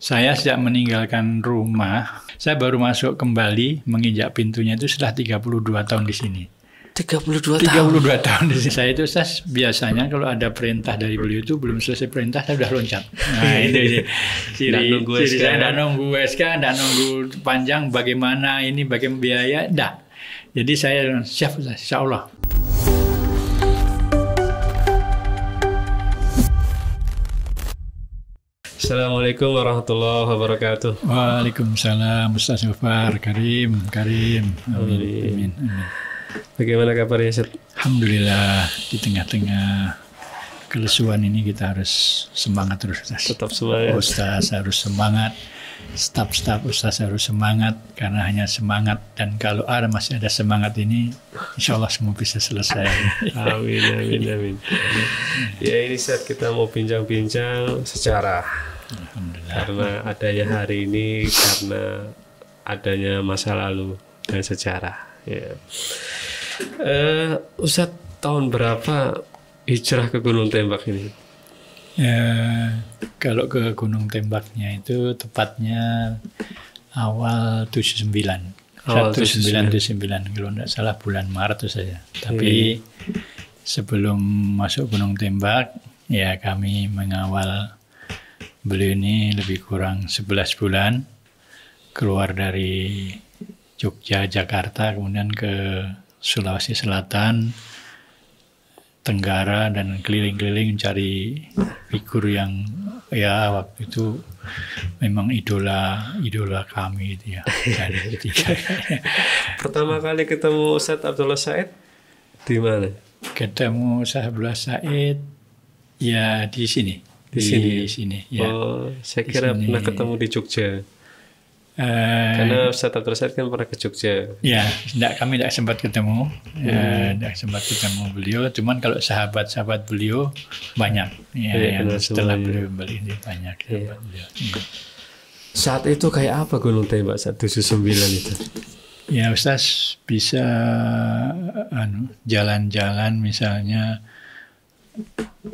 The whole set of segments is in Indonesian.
Saya sejak meninggalkan rumah, saya baru masuk kembali menginjak pintunya itu setelah 32 tahun di sini. 32 tahun. 32 tahun di sini. Saya itu biasanya kalau ada perintah dari beliau itu belum selesai perintah saya sudah loncat. Nah, ini ciri saya enggak nunggu SK, enggak nunggu panjang bagaimana ini, bagaimana biaya, enggak. Jadi saya siap insyaallah. Assalamualaikum warahmatullahi wabarakatuh. Waalaikumsalam Ustaz Ghaffar, Karim. Amin. Bagaimana kabarnya, Ustaz? Alhamdulillah, di tengah-tengah kelesuan ini kita harus semangat terus, Ustaz. Tetap semangat. Ustaz harus semangat, staf Ustaz harus semangat, karena hanya semangat, dan kalau masih ada semangat ini, insya Allah semua bisa selesai. Amin. Ya, ini saat kita mau bincang-bincang sejarah. Alhamdulillah. Karena adanya hari ini, karena adanya masa lalu dan sejarah. Ya. Ustaz, tahun berapa hijrah ke Gunung Tembak ini? Kalau ke Gunung Tembaknya itu tepatnya awal 79. Awal 1979 kalau tidak salah bulan Maret itu saja. Tapi sebelum masuk Gunung Tembak, ya kami mengawal beliau ini lebih kurang 11 bulan, keluar dari Jogja, Jakarta, kemudian ke Sulawesi Selatan, Tenggara, dan keliling-keliling mencari figur yang ya waktu itu memang idola kami itu ya. Pertama kali ketemu Ustaz Abdullah Said di mana? Ketemu Ustaz Abdullah Said ya di sini. Di sini ya. Oh, saya kira pernah ketemu di Jogja. Karena Ustaz Abdullah Said kan pernah ke Jogja. Ya, kami tidak sempat ketemu. Tidak sempat ketemu beliau. Cuman kalau sahabat-sahabat beliau banyak. Ya, yang setelah beliau beli ini banyak. Saat itu kayak apa Gunung Tembak saat 79 itu? Ya, Ustaz bisa jalan-jalan misalnya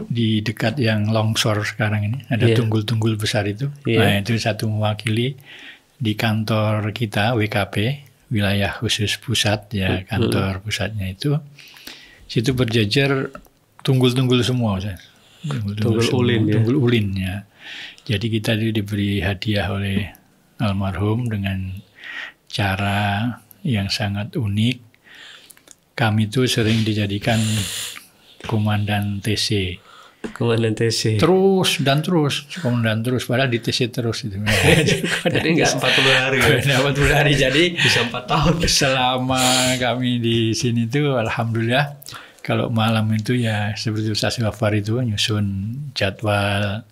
di dekat yang longsor sekarang ini ada tunggul-tunggul besar itu. Nah, itu satu mewakili di kantor kita WKP, wilayah khusus pusat ya, kantor pusatnya itu. Situ berjejer tunggul-tunggul semua, Ustaz. Tunggul ulin ya. Jadi kita diberi hadiah oleh almarhum dengan cara yang sangat unik. Kami itu sering dijadikan komandan TC. Terus, komandan terus, padahal di TC terus itu. Jadi nggak 40 hari. Nggak 40 hari, jadi bisa 4 tahun. Selama kami di sini tuh, alhamdulillah, kalau malam itu ya seperti Ustaz Ghaffar itu nyusun jadwal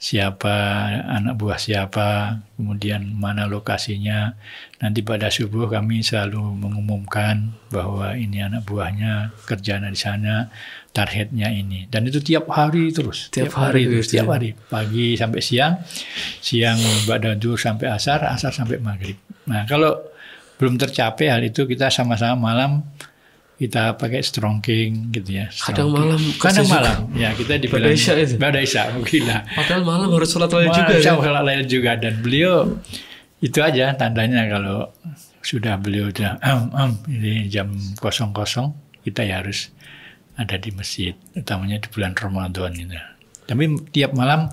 siapa anak buah siapa, kemudian mana lokasinya. Nanti pada subuh kami selalu mengumumkan bahwa ini anak buahnya kerjanya di sana, targetnya ini. Dan itu tiap hari terus. Tiap hari, pagi sampai siang ba'da zuhur sampai asar sampai maghrib. Nah, kalau belum tercapai hal itu, kita sama-sama malam kita pakai strongking gitu ya. Kadang malam ya, kita dibilang Ba'da Isya gila. Padahal malam harus sholat lail juga ya. Sholat lail juga, dan beliau itu aja tandanya kalau sudah beliau udah ini jam 00 kita ya harus ada di masjid, utamanya di bulan Ramadan itu. Tapi tiap malam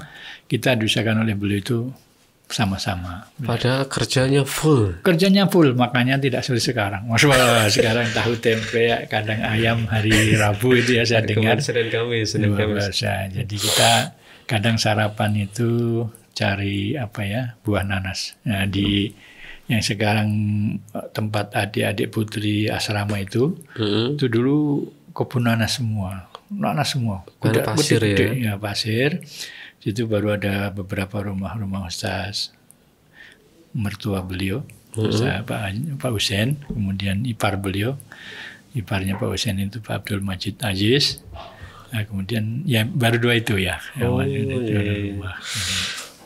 kita diusahakan oleh beliau itu sama-sama. Padahal kerjanya full, makanya tidak seperti sekarang. Maksudnya sekarang tahu tempe, kadang ayam hari Rabu itu ya saya dengar. Senin Kamis. Jadi kita kadang sarapan itu cari buah nanas. Nah, di yang sekarang tempat adik-adik putri asrama itu dulu kebun nanas semua. Pasir ya, pasir. Situ baru ada beberapa rumah Ustaz mertua beliau, Ustaz Pak Husain, kemudian iparnya Pak Husain itu Pak Abdul Majid Aziz. Nah, kemudian ya baru dua itu ya.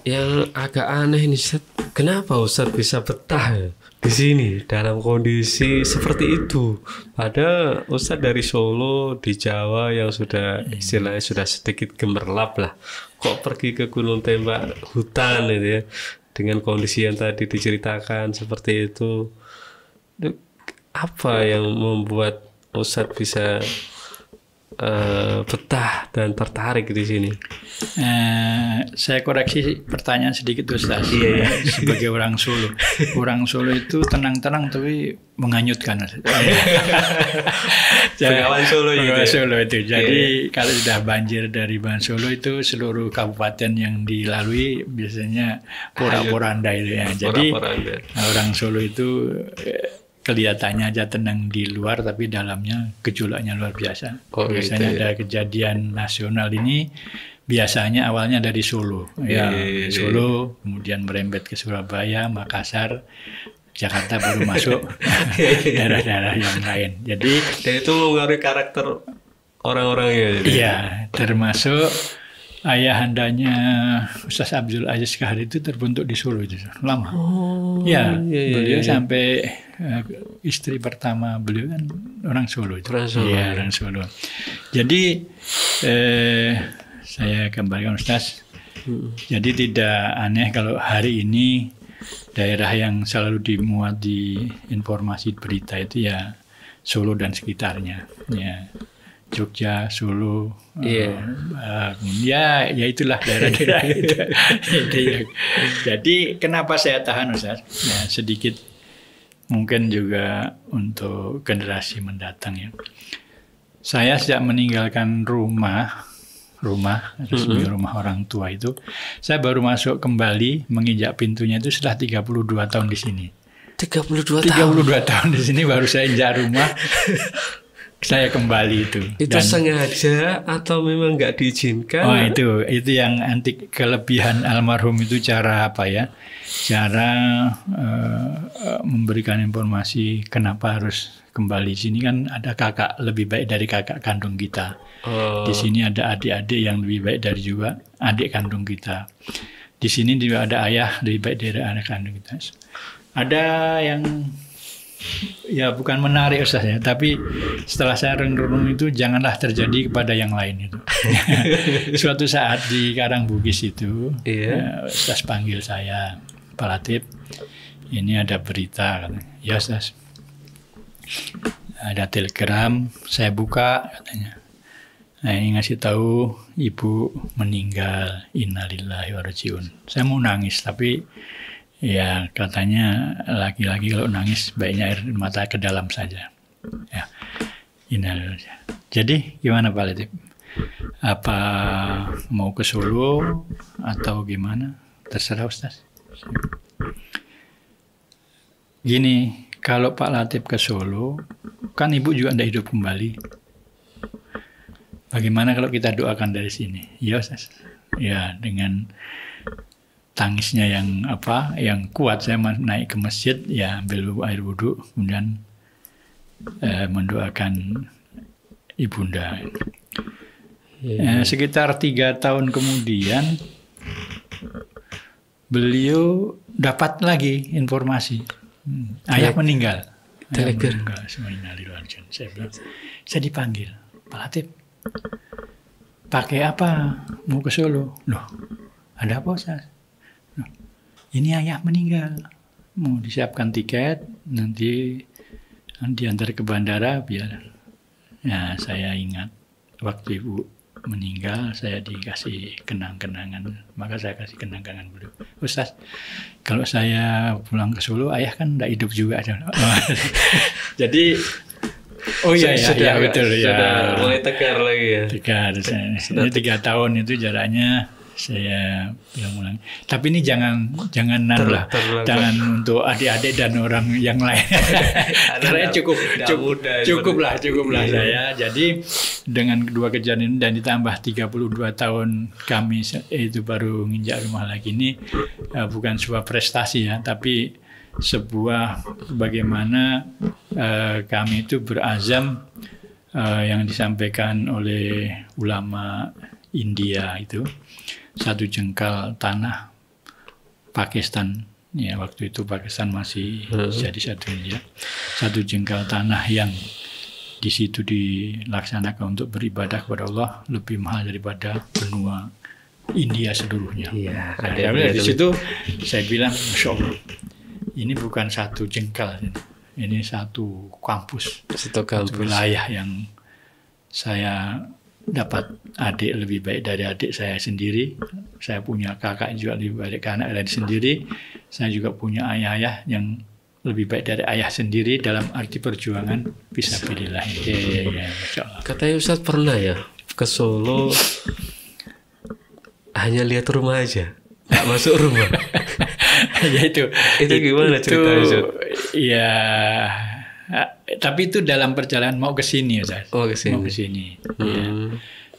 Yang agak aneh ini, Ustaz, kenapa Ustaz bisa betah di sini dalam kondisi seperti itu? Padahal Ustaz dari Solo di Jawa yang sudah istilahnya sudah sedikit gemerlap lah. Kok pergi ke Gunung Tembak, hutan itu ya. dengan kondisi yang tadi diceritakan seperti itu, apa yang membuat Ustadz bisa betah dan tertarik di sini? Saya koreksi pertanyaan sedikit Ustaz. Sebagai orang Solo, orang Solo itu tenang-tenang tapi menghanyutkan. Bengawan Solo itu. Jadi kalau sudah banjir dari Bengawan Solo itu seluruh kabupaten yang dilalui biasanya pora-poranda itu ya. Jadi orang Solo itu kelihatannya aja tenang di luar, tapi dalamnya gejolaknya luar biasa. Biasanya ada kejadian nasional ini, biasanya awalnya dari Solo. Solo, kemudian merembet ke Surabaya, Makassar, Jakarta, baru masuk daerah-daerah yang lain. Jadi dan itu mengaruhi karakter orang-orangnya. Iya, termasuk ayahandanya Ustaz Abdul Aziz Kahar itu terbentuk di Solo itu lama. Beliau sampai istri pertama beliau kan orang Solo itu. Orang Solo. Jadi saya kembalikan Ustaz. Jadi tidak aneh kalau hari ini daerah yang selalu dimuat di informasi berita itu ya Solo dan sekitarnya. Ya. Jogja, Solo, ya itulah daerah-daerah itu. Jadi kenapa saya tahan Ustaz? Ya, sedikit mungkin juga untuk generasi mendatang ya. Saya sejak meninggalkan rumah orang tua itu, saya baru masuk kembali menginjak pintunya itu setelah 32 tahun di sini. 32 tahun di sini baru saya injak rumah. Saya kembali itu. Itu sengaja atau memang nggak diizinkan? Oh itu yang antik kelebihan almarhum itu cara apa ya? Cara memberikan informasi kenapa harus kembali. Sini kan ada kakak lebih baik dari kakak kandung kita. Di sini ada adik-adik yang lebih baik dari juga adik kandung kita. Di sini juga ada ayah lebih baik dari anak kandung kita. Ada yang ya bukan menarik Ustaz ya, tapi setelah saya renung itu janganlah terjadi kepada yang lain itu. Suatu saat di Karangbugis itu, Ustaz panggil saya, Pak Latif, ini ada berita, katanya. Ya Ustaz, ada telegram, saya buka, katanya. Nah ini ngasih tahu ibu meninggal, innalillahi wa rajiun. Saya mau nangis, tapi ya katanya laki-laki kalau nangis baiknya air mata ke dalam saja. Ya, innalillahi. Jadi gimana Pak Latif? Apa mau ke Solo atau gimana? Terserah Ustaz. Gini, kalau Pak Latif ke Solo, kan ibu juga tidak hidup kembali. Bagaimana kalau kita doakan dari sini? Ya Ustaz. Ya dengan tangisnya yang kuat, saya naik ke masjid, ya ambil air wudhu, kemudian mendoakan ibunda. Sekitar 3 tahun kemudian beliau dapat lagi informasi ayah meninggal. Saya bilang, saya dipanggil, Pak Latif, pakai apa mau ke Solo? Loh, ada apa Ustaz? Loh, ini ayah meninggal, mau disiapkan tiket, nanti diantar ke bandara biar. Ya, saya ingat waktu ibu meninggal saya dikasih kenang-kenangan, maka saya kasih kenang-kenangan beliau. Ustaz, kalau saya pulang ke Solo, ayah kan tidak hidup juga. Jadi sudah betul ya. Sudah mulai tegar lagi ya. Tegar. Ini 3 tahun itu jaraknya. Saya ulang-ulang. Tapi ini jangan jangan untuk adik-adik dan orang yang lain. Karena cukuplah saya. Jadi dengan kedua kejadian ini dan ditambah 32 tahun kami itu baru nginjak rumah lagi ini, bukan sebuah prestasi ya, tapi sebuah bagaimana kami itu berazam yang disampaikan oleh ulama India itu, 1 jengkal tanah Pakistan, ya waktu itu Pakistan masih jadi satu India, 1 jengkal tanah yang di situ dilaksanakan untuk beribadah kepada Allah lebih mahal daripada benua India seluruhnya. Iya, Nah, dari situ saya bilang, Masya Allah, ini bukan satu jengkal, ini satu kampus, satu wilayah yang saya dapat adik lebih baik dari adik saya sendiri. Saya punya kakak juga lebih baik dari anak saya sendiri. Saya juga punya ayah yang lebih baik dari ayah sendiri dalam arti perjuangan fisabilillah. Ya, katanya Ustaz pernah ya ke Solo hanya lihat rumah aja, nggak masuk rumah. Ya itu gimana ceritanya? Ya, tapi itu dalam perjalanan mau ke sini, Ustaz. Mau ke sini.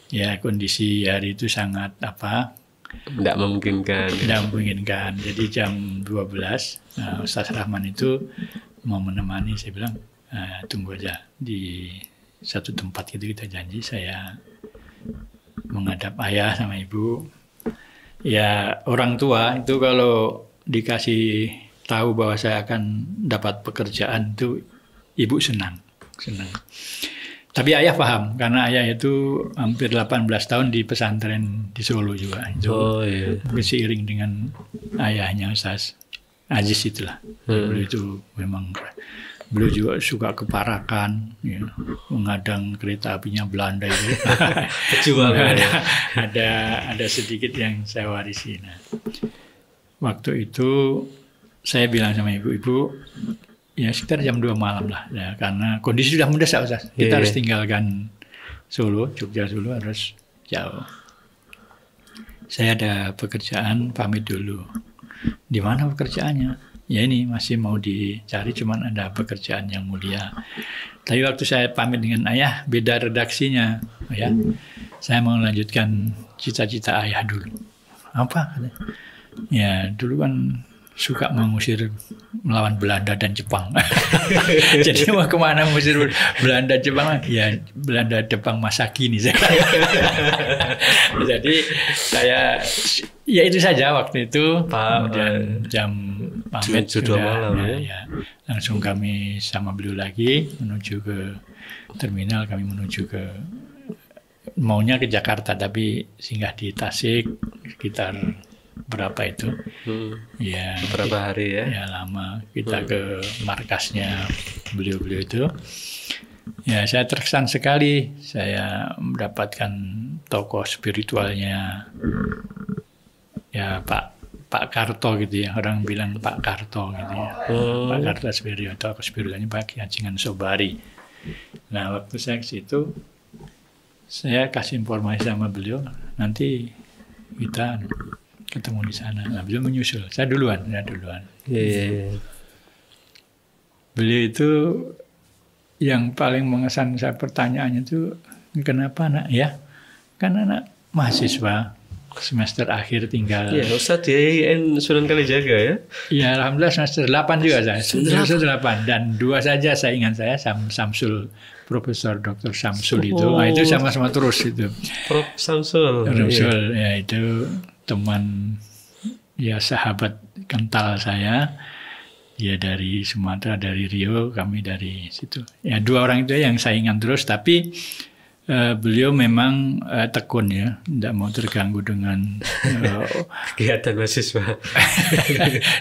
Ya, kondisi hari itu sangat tidak memungkinkan. Jadi jam 12 Ustaz Rahman itu mau menemani. Saya bilang tunggu aja di satu tempat gitu, kita janji. Saya menghadap ayah sama ibu. Ya, orang tua itu kalau dikasih tahu bahwa saya akan dapat pekerjaan itu ibu senang. Tapi ayah paham, karena ayah itu hampir 18 tahun di pesantren di Solo juga. Seiring dengan ayahnya Ustaz Aziz itulah. Beliau itu memang, beliau juga suka keparakan, ya, mengadang kereta apinya Belanda itu. ada sedikit yang saya warisi. Nah, waktu itu saya bilang sama ibu-ibu, ya sekitar jam 2 malam lah, ya, karena kondisi sudah mendesak, Ustaz. Kita harus tinggalkan Solo, Jogja Solo harus jauh. Saya ada pekerjaan, pamit dulu. Di mana pekerjaannya? Ya ini masih mau dicari, cuman ada pekerjaan yang mulia. Tapi waktu saya pamit dengan ayah, beda redaksinya. Ya, saya mau melanjutkan cita-cita ayah dulu. Apa? Ya dulu kan suka mengusir melawan Belanda dan Jepang. Jadi mau kemana mengusir Belanda Jepang? Ya Belanda Jepang masa kini. Jadi saya ya itu saja waktu itu. Kemudian jam pamit sudah malam ya. Langsung kami sama beliau lagi menuju ke terminal. Kami menuju ke, maunya ke Jakarta tapi singgah di Tasik sekitar berapa itu? Ya beberapa hari ya. Ya lama. Kita ke markasnya beliau-beliau itu. Ya saya terkesan sekali. Saya mendapatkan tokoh spiritualnya. Ya Pak Karto gitu ya. Orang bilang Pak Karto gitu ya. Pak Karto spiritualnya Pak Ki Haji Sobari. Nah waktu saya ke situ, saya kasih informasi sama beliau. Nanti kita ketemu di sana. Nah, beliau menyusul. Saya duluan. Beliau itu yang paling mengesan saya, pertanyaannya itu, kenapa nak? Ya, kan anak mahasiswa semester akhir tinggal. Iya, Ustadz di IAIN Sunan Kalijaga ya? Iya, alhamdulillah semester 8 juga saya. Semester 8 dan 2 saja saya ingat saya, Samsul, Profesor Dr. Samsul itu. Nah, itu sama-sama terus itu. Prof. Samsul. Ya itu teman, ya sahabat kental saya. Dia dari Sumatera, dari Riau, kami dari situ. Ya 2 orang itu yang saya ingat terus, tapi beliau memang tekun ya, tidak mau terganggu dengan kegiatan mahasiswa.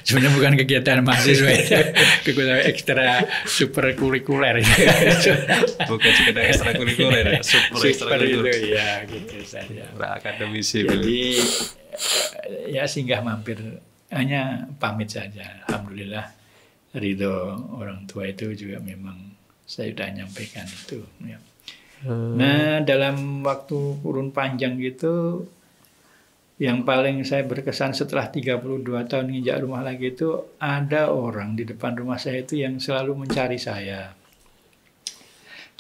Sebenarnya bukan kegiatan mahasiswa itu, kegiatan ekstra super kulikuler. Bukan sekedar ekstra kulikuler, super itu ya gitu saja. Akademisi. Jadi ya singgah mampir, hanya pamit saja. Alhamdulillah ridho orang tua itu juga memang saya sudah nyampaikan itu. Ya. Nah dalam waktu kurun panjang gitu, yang paling saya berkesan setelah 32 tahun nginjak rumah lagi itu, ada orang di depan rumah saya itu yang selalu mencari saya.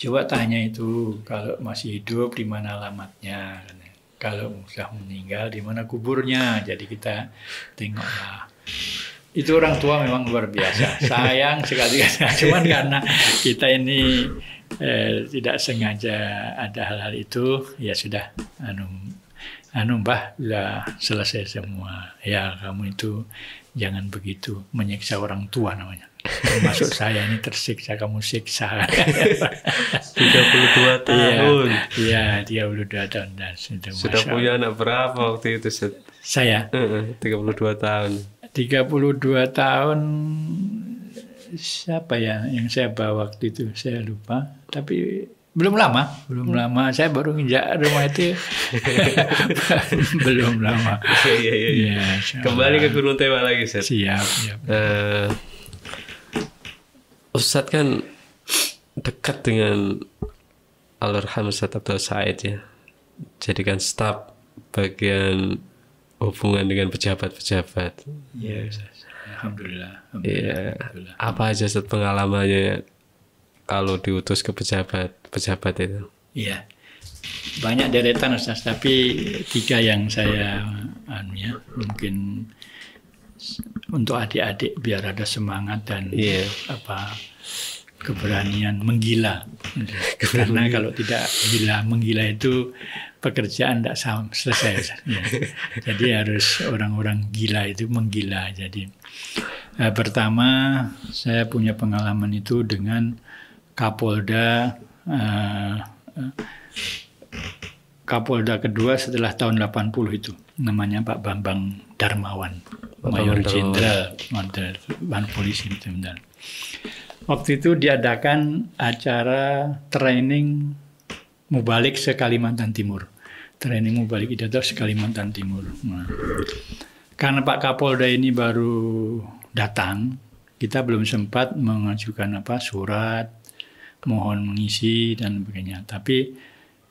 Coba tanya itu, kalau masih hidup di mana alamatnya, kalau sudah meninggal di mana kuburnya. Jadi kita tengoklah. Itu orang tua memang luar biasa. Sayang sekali. Cuman karena kita ini tidak sengaja ada hal-hal itu, ya sudah, Mbah, sudah selesai semua. Ya kamu itu jangan begitu menyiksa orang tua namanya. Termasuk saya ini tersiksa, kamu siksa. 32 tahun. Iya, 32 tahun. Dan sudah punya anak berapa waktu itu, Ustaz? Saya? 32 tahun. 32 tahun, siapa ya yang saya bawa waktu itu? Saya lupa. Tapi belum lama. Saya baru nginjak rumah itu. Belum lama. Iya. Kembali ke Gunung Tewa lagi, Ustaz. Siap. Ustadz kan dekat dengan Almarhum Ustadz Abdul Said ya. Jadikan staf bagian hubungan dengan pejabat-pejabat. Iya, Alhamdulillah. Iya. Apa aja Ustadz pengalamannya kalau diutus ke pejabat itu? Iya. Banyak deretan Ustaz, tapi 3 yang saya mungkin untuk adik-adik biar ada semangat dan keberanian menggila. Karena kalau tidak menggila itu pekerjaan tidak selesai. Ya. Jadi harus orang-orang gila itu menggila. Jadi pertama saya punya pengalaman itu dengan Kapolda kedua setelah tahun 80 itu, namanya Pak Bambang Darmawan, Mayor Jenderal Polisi itu. Waktu itu diadakan acara training mubalik se Kalimantan Timur. Training mubalik itu se Kalimantan Timur. Nah, karena Pak Kapolda ini baru datang, kita belum sempat mengajukan surat mohon mengisi dan sebagainya. Tapi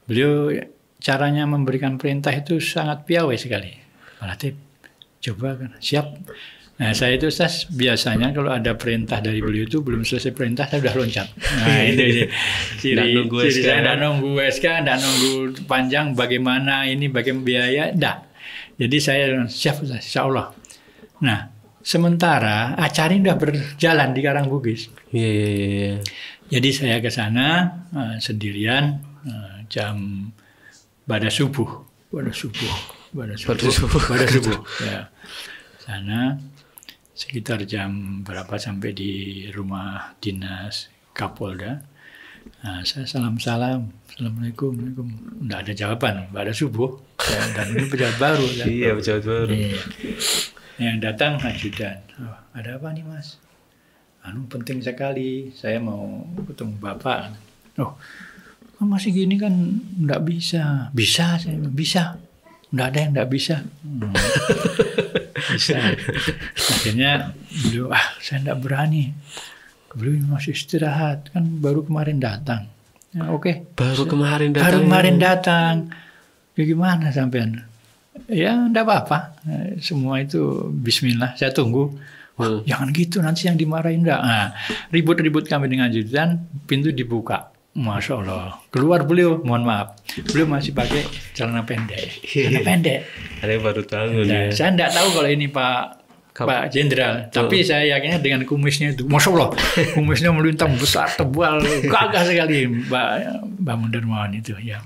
beliau caranya memberikan perintah itu sangat piawai sekali. Pak Latif, coba kan, siap. Nah, saya itu Ustaz, biasanya kalau ada perintah dari beliau itu belum selesai perintah saya sudah loncat. Nah, itu ciri saya tidak nunggu SK, tidak nunggu panjang bagaimana biaya, tidak. Jadi saya siap Ustaz, insya Allah. Nah, sementara acara ini sudah berjalan di Karangbugis. Iya. Jadi saya ke sana sendirian jam pada subuh. Ya. Sana sekitar jam berapa sampai di rumah dinas Kapolda. Nah, saya salam-salam, assalamualaikum. Nggak ada jawaban, pada subuh. Dan ini pejabat baru. Iya, pejabat baru. Iya. Yang datang ajudan. Oh, ada apa nih Mas? Penting sekali, saya mau ketemu Bapak. Oh, masih gini kan nggak bisa. Bisa, saya bisa. Nggak ada yang nggak bisa. Bisa. Akhirnya beliau, saya nggak berani. Beliau masih istirahat, kan baru kemarin datang. Ya, oke. Baru kemarin datang. Ya, gimana sampean? Ya, nggak apa-apa. Semua itu Bismillah, saya tunggu. Jangan gitu, nanti yang dimarahin enggak. Nah, ribut-ribut kami dengan ajudan, pintu dibuka. Masya Allah. Keluar beliau, mohon maaf. Beliau masih pakai celana pendek. Ada baru tahu. Saya enggak tahu kalau ini Pak Jenderal. Tapi saya yakinnya dengan kumisnya itu. Masya Allah. Kumisnya melintang besar, tebal, gagah sekali. Mbak Darmawan itu. Ya.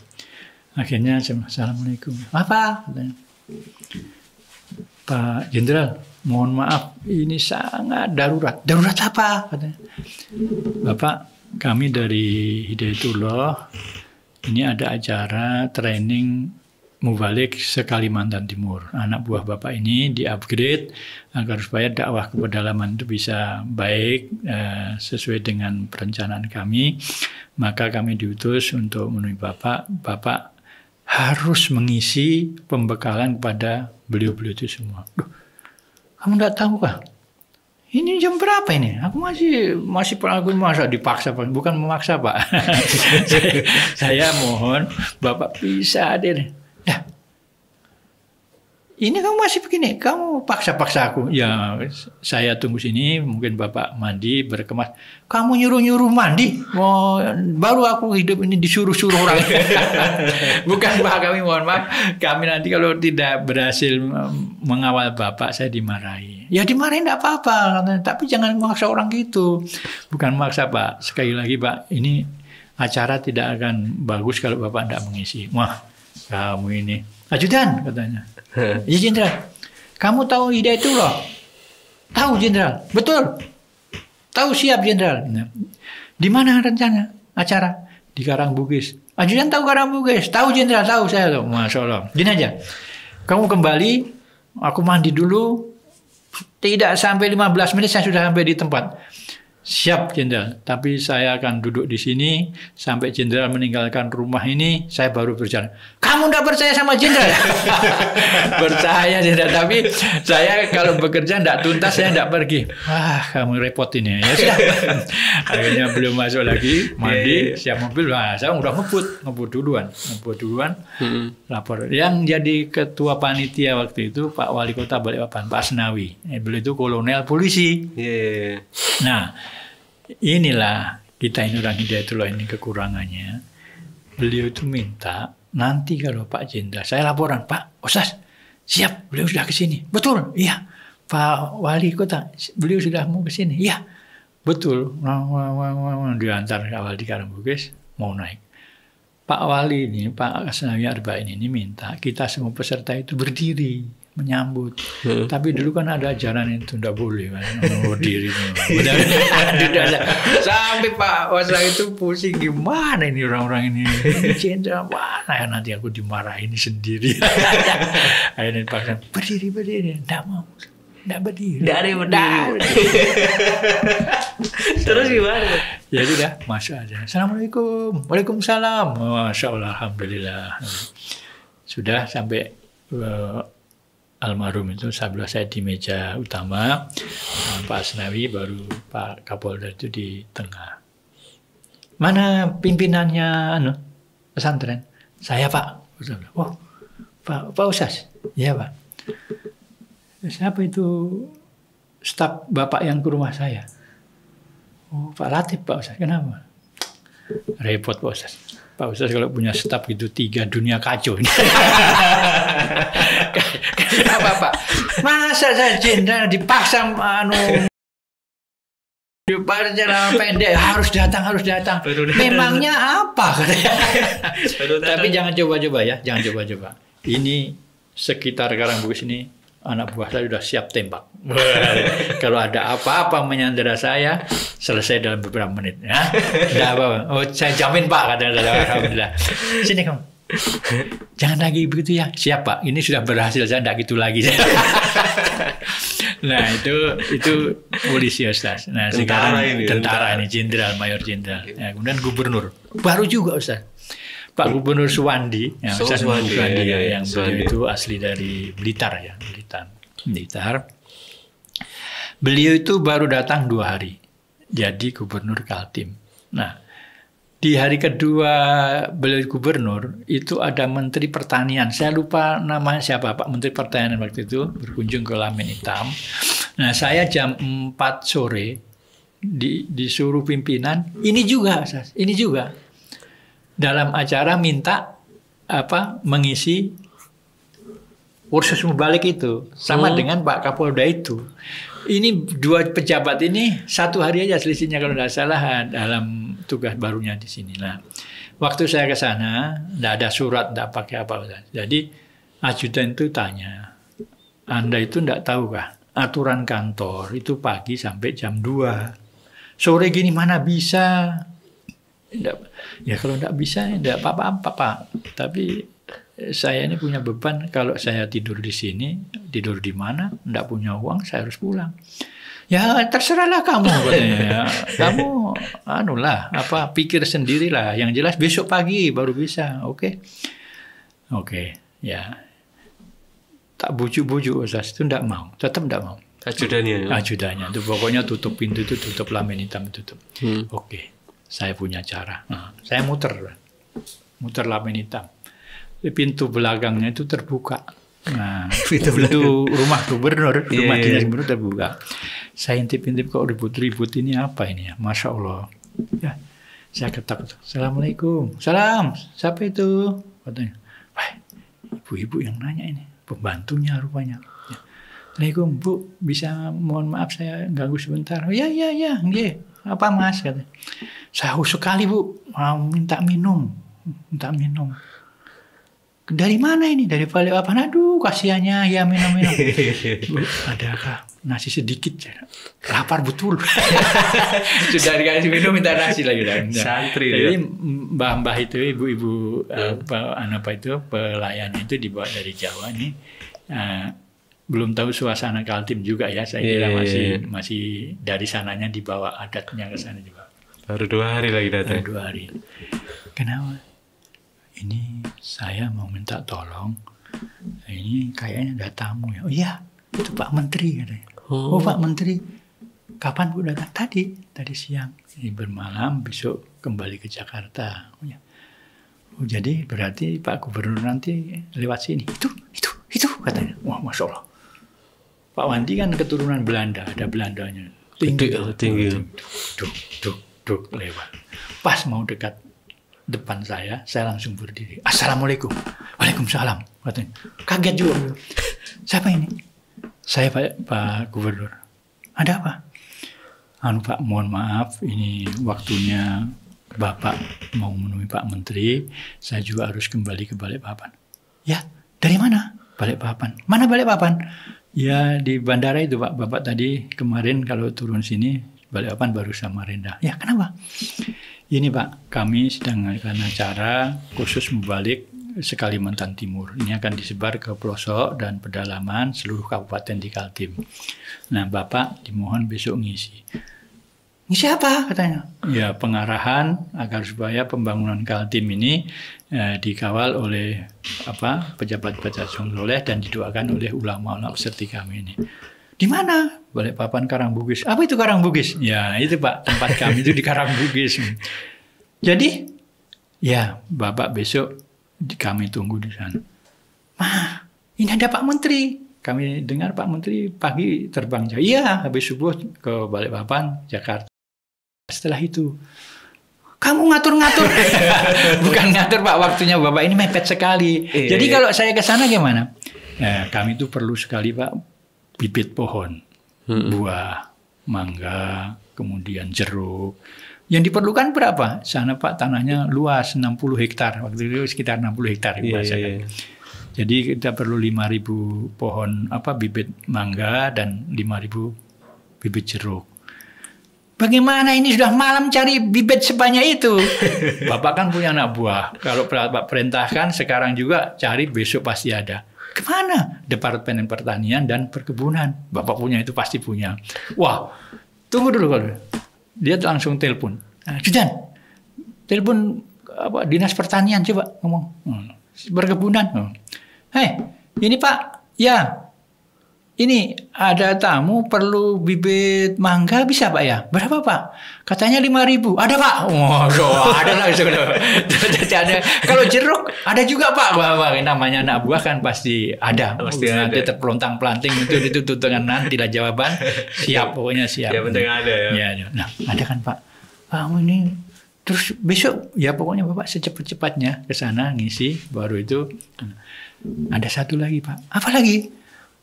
Akhirnya, assalamualaikum. Apa? Pak Jenderal, mohon maaf, ini sangat darurat. Darurat apa? Katanya. Bapak, kami dari Hidayatullah, ini ada acara training mubalik se-Kalimantan Timur. Anak buah Bapak ini di-upgrade agar supaya dakwah kepedalaman itu bisa baik sesuai dengan perencanaan kami. Maka kami diutus untuk menemui Bapak. Bapak harus mengisi pembekalan kepada beliau-beliau itu semua. Duh, kamu tidak tahu kah? Ini jam berapa ini? Aku masih masa dipaksa, bukan memaksa Pak. Saya mohon Bapak bisa deh. Ya, ini kamu masih begini, kamu paksa-paksa aku. Ya, saya tunggu sini, mungkin Bapak mandi, berkemas. Kamu nyuruh-nyuruh mandi, baru aku hidup ini disuruh-suruh orang. Bukan Pak, kami mohon maaf. Kami nanti kalau tidak berhasil mengawal Bapak, saya dimarahi. Ya dimarahin tidak apa-apa, tapi jangan memaksa orang gitu. Bukan memaksa Pak. Sekali lagi Pak, ini acara tidak akan bagus kalau Bapak tidak mengisi. Wah, kamu ini. Ajudan katanya. Iya Jenderal, kamu tahu ide itu loh. Tahu Jenderal, betul. Tahu siap Jenderal. Nah, di mana rencana acara? Di Karangbugis. Ajudan tahu Karangbugis? Tahu Jenderal, tahu saya tuh. Masya Allah. Gini aja, kamu kembali, aku mandi dulu. Tidak sampai 15 menit saya sudah sampai di tempat. Siap Jenderal, tapi saya akan duduk di sini sampai Jenderal meninggalkan rumah ini, saya baru berjalan. Kamu tidak percaya sama Jenderal? Percaya Jenderal, tapi saya kalau bekerja tidak tuntas, saya tidak pergi. Wah, kamu repot ini. Ya sudah. Akhirnya belum masuk lagi, mandi, siap mobil. Wah, saya udah ngebut duluan. Lapor. Yang jadi ketua panitia waktu itu Pak Wali Kota Balikpapan, Pak Asnawi. Beliau itu kolonel polisi. Nah, inilah kita ini orang Hidayatullah, ini kekurangannya. Beliau itu minta nanti kalau Pak Jenderal, saya laporan, Pak Ustaz siap, beliau sudah ke sini. Betul, iya. Pak Wali Kota, beliau sudah mau ke sini. Iya, betul. Diantar awal di Karangbugis mau naik. Pak Wali ini, Pak Asnawi Arba'in ini minta kita semua peserta itu berdiri menyambut. Tapi dulu kan ada ajaran itu tidak boleh kan, berdiri. Sampai Pak Wasa itu pusing, gimana ini orang-orang ini Jenderal mana ya, nanti aku dimarahin sendiri. Akhirnya dipaksa berdiri, tidak mau, tidak berdiri. Tidak ada yang berdiri. Terus gimana? Ya sudah, masuk aja. Assalamualaikum, waalaikumsalam. Masya Allah, alhamdulillah. Sudah sampai almarhum itu, sebelah saya di meja utama, Pak Asnawi, baru Pak Kapolda itu di tengah. Mana pimpinannya pesantren? Saya Pak. Oh, Pak Ustaz. Ya Pak. Siapa itu staf Bapak yang ke rumah saya? Oh, Pak Latif Pak Ustaz. Kenapa? Repot Pak Ustaz. Pak Ustaz kalau punya staf itu 3 dunia kacau. Kenapa Pak? Masa saya Jenderal dipaksa jalan pendek harus datang. Memangnya apa katanya? Tapi jangan coba-coba ya, jangan coba-coba. Ini sekitar Karangbugis ini anak buah saya sudah siap tembak. Kalau ada apa-apa menyandera saya, selesai dalam beberapa menit. Ya, tidak apa-apa. Oh, saya jamin Pak, katanya. Alhamdulillah. Sini kamu. Jangan lagi begitu ya. Siap Pak. Ini sudah berhasil, saya tidak gitu lagi. Nah itu polisi Ustaz. Nah tentara ini Jenderal, Mayor Jenderal. Ya, kemudian Gubernur. Baru juga Ustaz. Pak Gubernur Suwandi, Suwandi yang beliau itu asli dari Blitar ya, Blitar. Beliau itu baru datang 2 hari, jadi Gubernur Kaltim. Nah, di hari kedua beliau gubernur itu ada Menteri Pertanian, saya lupa namanya siapa, Pak Menteri Pertanian waktu itu berkunjung ke Lamin Hitam. Nah, saya jam 4 sore disuruh pimpinan, ini juga dalam acara minta mengisi kursus mubalik itu sama dengan Pak Kapolda itu. Ini 2 pejabat ini 1 hari aja selisihnya kalau tidak salah dalam tugas barunya di sini. Nah, waktu saya ke sana tidak ada surat, tidak pakai apa-apa. Jadi ajudan itu tanya, Anda itu tidak tahukah aturan kantor itu pagi sampai jam 2. Sore gini mana bisa? Ya kalau tidak bisa, tidak apa-apa Pak. Tapi saya ini punya beban, kalau saya tidur di sini, tidur di mana, tidak punya uang, saya harus pulang. Ya terserahlah kamu, katanya. Kamu pikir sendirilah. Yang jelas besok pagi baru bisa. Oke, ya. Tak bujuk-bujuk Ustaz, itu tidak mau, tetap tidak mau. Ajudannya itu pokoknya tutup pintu itu, tutup Lamin Hitam, tutup. Oke. Saya punya cara. Nah, saya muter Lamin Hitam. Pintu belakangnya itu terbuka. Nah, pintu rumah gubernur, rumah dinas gubernur terbuka. Saya intip-intip kok ribut-ribut ini apa ini ya? Masya Allah. Ya, saya ketak. Assalamualaikum. Salam. Siapa itu? Katanya. Wah, ibu-ibu yang nanya ini, pembantunya rupanya. Ya. Assalamualaikum Bu, bisa mohon maaf saya ganggu sebentar. Oh, ya, nggih. Apa Mas? Katanya. Saya haus sekali Bu, mau minta minum. Dari mana ini? Dari Balikpapan. Aduh, kasihannya ya minum-minum. Bu, adakah nasi sedikit? Lapar betul. Sudah dikasih minum minta nasi lagi. Santri. Jadi mbah-mbah itu, ibu-ibu pelayan itu dibawa dari Jawa nih. Belum tahu suasana Kaltim juga ya. Saya kira masih dari sananya dibawa adatnya ke sana juga. Baru 2 hari lagi datang. 2 hari. Kenapa? Ini saya mau minta tolong. Ini kayaknya ada tamu ya. Oh iya, itu Pak Menteri katanya. Oh Pak Menteri, kapan Bu datang? Tadi siang. Ini bermalam, besok kembali ke Jakarta. Oh, ya. Oh, jadi berarti Pak Gubernur nanti lewat sini. Itu katanya. Wah, Masya Allah. Pak Wandi kan keturunan Belanda, ada Belandanya. Tinggi. Duk, lewat. Pas mau dekat depan saya langsung berdiri. Assalamualaikum. Waalaikumsalam. Katanya. Kaget juga. Siapa ini? Saya Pak Gubernur. Ada apa? Pak, mohon maaf. Ini waktunya Bapak mau menemui Pak Menteri. Saya juga harus kembali ke Balikpapan. Ya, dari mana? Balikpapan. Mana Balikpapan? Ya, di bandara itu Pak. Bapak tadi kemarin kalau turun sini, Balikpapan baru Samarinda. Ya, kenapa? Ini Pak, kami sedang mengadakan acara khusus membalik Kalimantan Timur. Ini akan disebar ke pelosok dan pedalaman seluruh kabupaten di Kaltim. Nah, Bapak dimohon besok ngisi. Ngisi apa katanya? Ya, pengarahan agar supaya pembangunan Kaltim ini dikawal oleh pejabat-pejabat soleh dan didoakan oleh ulama-ulama seperti kami ini. Di mana? Balikpapan Karangbugis. Apa itu Karangbugis? Ya, itu Pak, tempat kami itu di Karangbugis. Jadi, ya, Bapak besok kami tunggu di sana. Mah, ini ada Pak Menteri. Kami dengar Pak Menteri pagi terbang jauh. Iya, habis subuh ke Balikpapan, Jakarta. Setelah itu, kamu ngatur-ngatur. Bukan ngatur Pak, waktunya Bapak ini mepet sekali. Jadi kalau saya ke sana gimana? Kami itu perlu sekali Pak, bibit pohon, buah, mangga, kemudian jeruk. Yang diperlukan berapa? Sana Pak tanahnya luas 60 hektar. Waktu itu sekitar 60 hektar. Jadi kita perlu 5.000 pohon bibit mangga dan 5.000 bibit jeruk. Bagaimana ini sudah malam cari bibit sebanyak itu? Bapak kan punya anak buah. Kalau Bapak perintahkan sekarang juga cari, besok pasti ada. Kemana? Departemen Pertanian dan Perkebunan. Bapak punya itu pasti punya. Wah, tunggu dulu kalau dia langsung telepon. Judan, telepon Dinas Pertanian coba ngomong. Perkebunan. Hei, ini Pak, ya. Ini ada tamu perlu bibit mangga bisa Pak ya? Berapa Pak? Katanya 5.000. Ada Pak? Ada lah. Kalau jeruk ada juga Pak. Wah, namanya anak buah kan pasti ada. Pasti nanti terpelontang-pelanting itu dengan nanti lah jawaban. Siap, pokoknya siap. Ya penting ada ya. Nah, ada kan Pak? Kamu ini terus besok ya pokoknya Bapak secepat-cepatnya ke sana ngisi, baru itu ada satu lagi Pak. Apa lagi?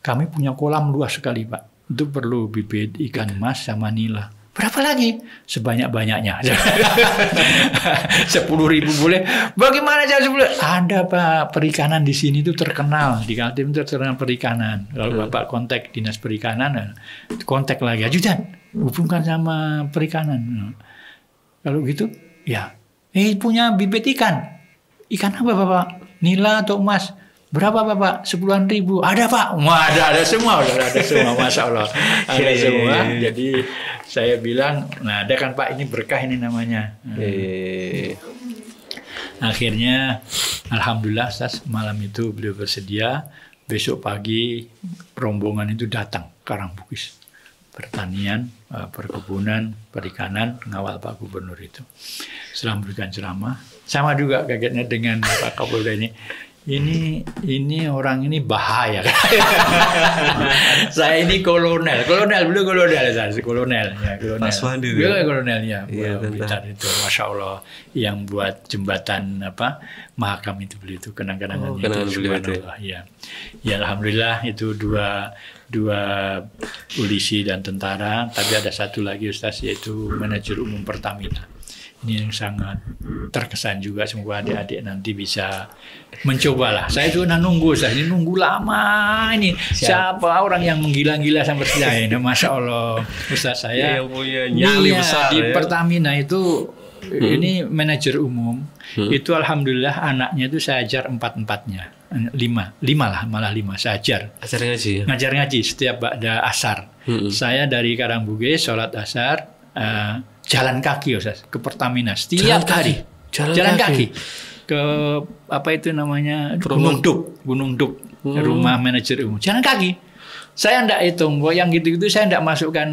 Kami punya kolam luas sekali Pak. Itu perlu bibit ikan mas sama nila. Berapa lagi? Sebanyak-banyaknya. 10.000 boleh. Bagaimana cara 10? Ada Pak, perikanan di sini itu terkenal. Di Kaltim itu terkenal perikanan. Kalau Bapak kontak Dinas Perikanan, kontak lagi. Ajudan, hubungkan sama perikanan. Kalau gitu, ya. Punya bibit ikan. Ikan apa Bapak? Nila atau emas? Berapa Bapak? 10.000. Ada Pak? Wah, ada semua, ada semua, Masya Allah. Ada semua. Jadi saya bilang, nah ada kan Pak, ini berkah ini namanya. Akhirnya, alhamdulillah malam itu beliau bersedia. Besok pagi rombongan itu datang Karangbugis. Pertanian, perkebunan, perikanan, ngawal Pak Gubernur itu. Setelah memberikan ceramah, sama juga kagetnya dengan Pak Kapolda ini. Ini orang ini bahaya. Saya ini kolonel, beliau kolonel, ya kolonel. Beliau kolonelnya, Blitar itu, Masya Allah, yang buat jembatan Mahakam itu beliau itu kenang-kenangannya itu, subhanallah. Ya, alhamdulillah itu dua polisi dan tentara, tapi ada satu lagi Ustaz yaitu manajer umum Pertamina. Ini yang sangat terkesan juga. Semoga adik-adik nanti bisa mencobalah. Saya juga nunggu, Ustaz. Ini nunggu lama ini. Siapa orang yang menggila-gila sampai saya ini? Masya Allah, Ustaz saya yang punya nyali besar di ya. Pertamina itu ini manajer umum. Itu alhamdulillah anaknya itu saya ajar 4-4-nya. 5 lah, malah 5 saya ajar. Ajar ngaji ya? Ngajar ngaji setiap ba'da asar. Saya dari Karangbuge sholat asar jalan kaki Ustaz, ke Pertamina setiap hari. Jalan kaki ke apa itu namanya Gunung Duk, rumah manajer umum. Jalan kaki. Saya ndak hitung, yang gitu-gitu saya ndak masukkan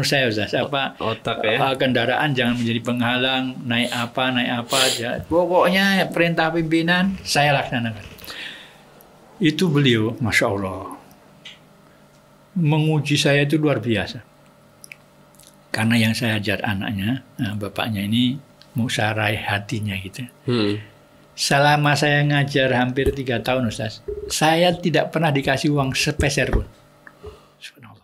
saya Ustaz, otak ya. Kendaraan jangan menjadi penghalang, naik apa aja. Pokoknya perintah pimpinan saya laksanakan. Itu beliau, Masya Allah, menguji saya itu luar biasa. Karena yang saya ajar anaknya, bapaknya ini musyarai hatinya gitu. Selama saya ngajar hampir 3 tahun Ustaz, saya tidak pernah dikasih uang sepeser pun. Subhanallah.